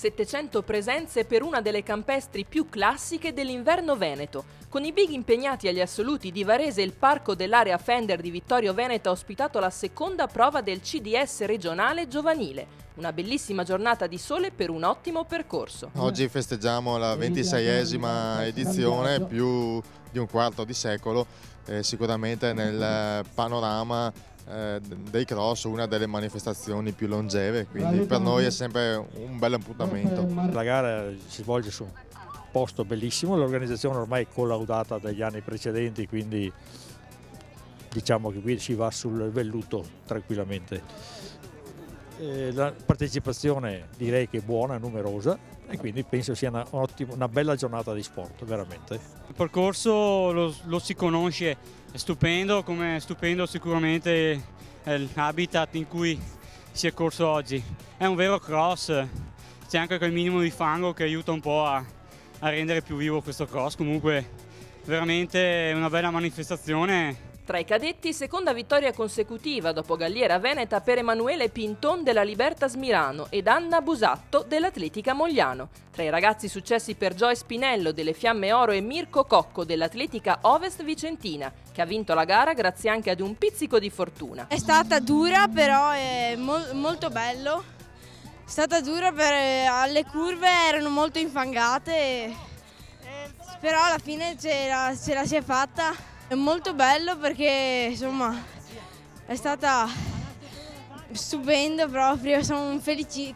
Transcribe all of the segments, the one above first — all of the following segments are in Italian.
700 presenze per una delle campestri più classiche dell'inverno veneto. Con i big impegnati agli assoluti di Varese, il parco dell'area Fender di Vittorio Veneto ha ospitato la seconda prova del CDS regionale giovanile. Una bellissima giornata di sole per un ottimo percorso. Oggi festeggiamo la 26esima edizione, più di un quarto di secolo, sicuramente nel panorama dei cross una delle manifestazioni più longeve, quindi per noi è sempre un bel appuntamento. La gara si svolge su un posto bellissimo, l'organizzazione ormai è collaudata dagli anni precedenti, quindi diciamo che qui si va sul velluto tranquillamente. La partecipazione direi che è buona, numerosa, e quindi penso sia una bella giornata di sport, veramente. Il percorso lo si conosce, è stupendo, come è stupendo sicuramente l'habitat in cui si è corso oggi. È un vero cross, c'è anche quel minimo di fango che aiuta un po' a rendere più vivo questo cross. Comunque veramente una bella manifestazione. Tra i cadetti, seconda vittoria consecutiva dopo Galliera Veneta per Emanuele Pinton della Libertas Milano ed Anna Busatto dell'Atletica Mogliano. Tra i ragazzi successi per Joy Spinello delle Fiamme Oro e Mirko Cocco dell'Atletica Ovest Vicentina, che ha vinto la gara grazie anche ad un pizzico di fortuna. È stata dura, però è molto bello. È stata dura, alle curve erano molto infangate, però alla fine ce la si è fatta. È molto bello perché insomma è stata stupendo proprio, sono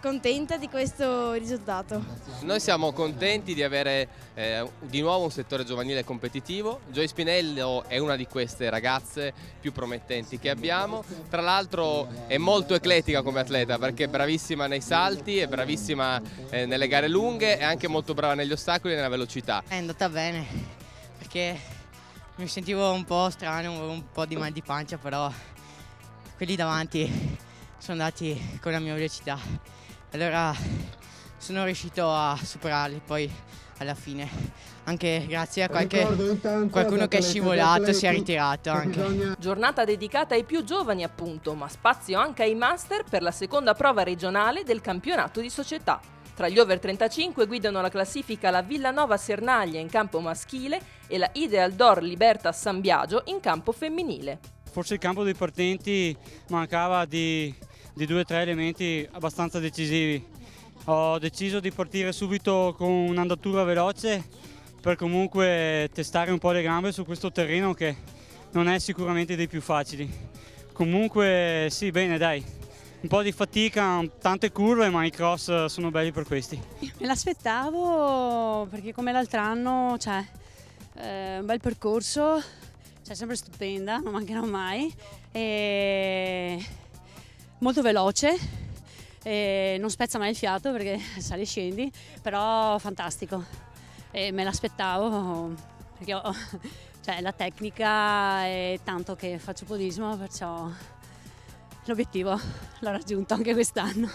contenta di questo risultato. Noi siamo contenti di avere di nuovo un settore giovanile competitivo. Joy Spinello è una di queste ragazze più promettenti che abbiamo, tra l'altro è molto eclettica come atleta perché è bravissima nei salti, è bravissima nelle gare lunghe e anche molto brava negli ostacoli e nella velocità. È andata bene perché mi sentivo un po' strano, un po' di mal di pancia, però quelli davanti sono andati con la mia velocità. Allora sono riuscito a superarli poi alla fine. Anche grazie a qualcuno che è scivolato, si è ritirato anche. Giornata dedicata ai più giovani appunto, ma spazio anche ai master per la seconda prova regionale del campionato di società. Tra gli over 35 guidano la classifica la Villanova Sernaglia in campo maschile e la Ideal Door Libertas San Biagio in campo femminile. Forse il campo dei partenti mancava di 2 o 3 elementi abbastanza decisivi. Ho deciso di partire subito con un'andatura veloce per comunque testare un po' le gambe su questo terreno che non è sicuramente dei più facili. Comunque sì, bene dai. Un po' di fatica, tante curve, ma i cross sono belli per questi. Me l'aspettavo perché come l'altro anno un bel percorso, sempre stupenda, non mancherà mai, molto veloce, non spezza mai il fiato perché sali e scendi, però fantastico. Me l'aspettavo perché la tecnica è tanto che faccio podismo, perciò l'obiettivo l'ho raggiunto anche quest'anno.